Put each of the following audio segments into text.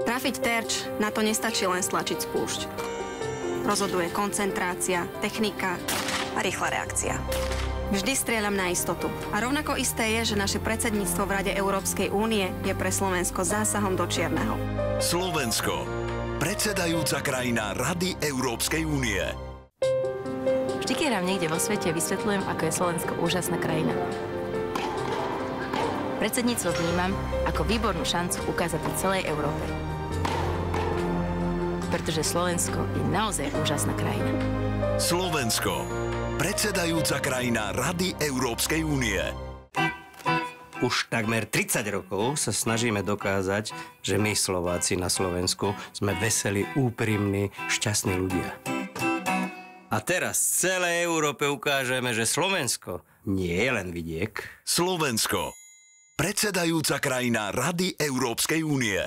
Trafiť terč, na to nestačí len stlačiť spúšť. Rozhoduje koncentrácia, technika a rýchla reakcia. Vždy strieľam na istotu. A rovnako isté je, že naše predsedníctvo v Rade Európskej únie je pre Slovensko zásahom do čierneho. Slovensko. Predsedajúca krajina Rady Európskej únie. Vždy, keď nám niekde vo svete, vysvetľujem, ako je Slovensko úžasná krajina. Predsedníctvo vnímam ako výbornú šancu ukázať to celej Európe. Pretože Slovensko je naozaj úžasná krajina. Slovensko. Predsedajúca krajina Rady Európskej únie. Už takmer 30 rokov sa snažíme dokázať, že my Slováci na Slovensku sme veselí, úprimní, šťastní ľudia. A teraz v celej Európe ukážeme, že Slovensko nie je len vidiek. Slovensko. Predsedajúca krajina Rady Európskej únie.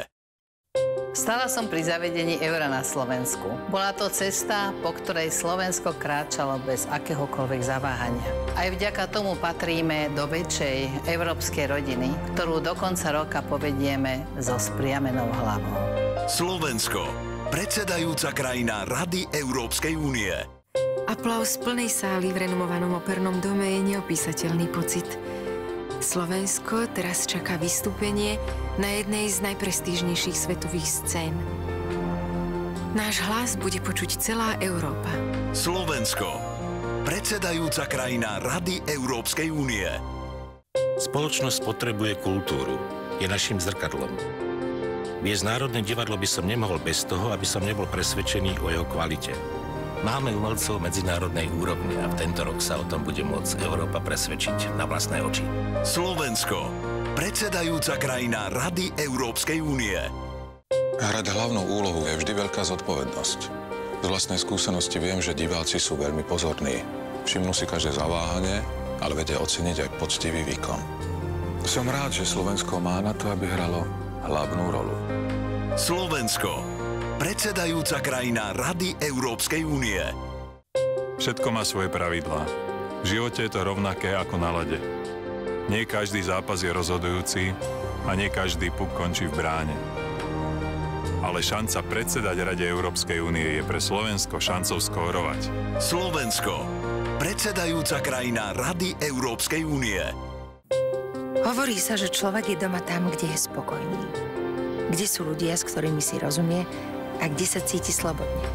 Stála som pri zavedení eura na Slovensku. Bola to cesta, po ktorej Slovensko kráčalo bez akéhokoľvek zaváhania. Aj vďaka tomu patríme do väčšej európskej rodiny, ktorú do konca roka povedieme so spriamenou hlavou. Slovensko. Predsedajúca krajina Rady Európskej únie. Aplauz plnej sály v renomovanom opernom dome je neopísateľný pocit. Slovensko teraz čaká vystúpenie na jednej z najprestížnejších svetových scén. Náš hlas bude počuť celá Európa. Slovensko. Predsedajúca krajina Rady Európskej únie. Spoločnosť potrebuje kultúru. Je našim zrkadlom. Viesť Národné divadlo by som nemohol bez toho, aby som nebol presvedčený o jeho kvalite. Máme umelcov medzinárodnej úrovne a v tento rok sa o tom bude môcť Európa presvedčiť na vlastné oči. Slovensko. Predsedajúca krajina Rady Európskej únie. Hrať hlavnú úlohu je vždy veľká zodpovednosť. Z vlastnej skúsenosti viem, že diváci sú veľmi pozorní. Všimnú si každé zaváhanie, ale vedia oceniť aj poctivý výkon. Som rád, že Slovensko má na to, aby hralo hlavnú rolu. Slovensko. Predsedajúca krajina Rady Európskej únie. Všetko má svoje pravidlá. V živote je to rovnaké ako na ľade. Nie každý zápas je rozhodujúci a nie každý puk končí v bráne. Ale šanca predsedať Rade Európskej únie je pre Slovensko šancou skórovať. Slovensko. Predsedajúca krajina Rady Európskej únie. Hovorí sa, že človek je doma tam, kde je spokojný. Kde sú ľudia, s ktorými si rozumie a kde sa cíti slobodne.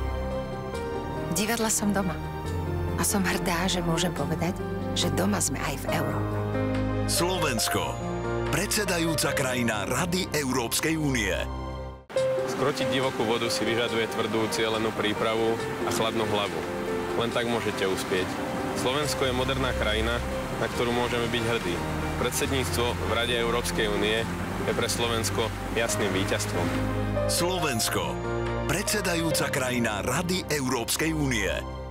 V divadle som doma. A som hrdá, že môžem povedať, že doma sme aj v Európe. Slovensko. Predsedajúca krajina Rady Európskej únie. Skrotiť divokú vodu si vyžaduje tvrdú, cielenú prípravu a chladnú hlavu. Len tak môžete uspieť. Slovensko je moderná krajina, na ktorú môžeme byť hrdí. Predsedníctvo v Rade Európskej únie je pre Slovensko jasným víťazstvom. Slovensko. Predsedajúca krajina Rady Európskej únie.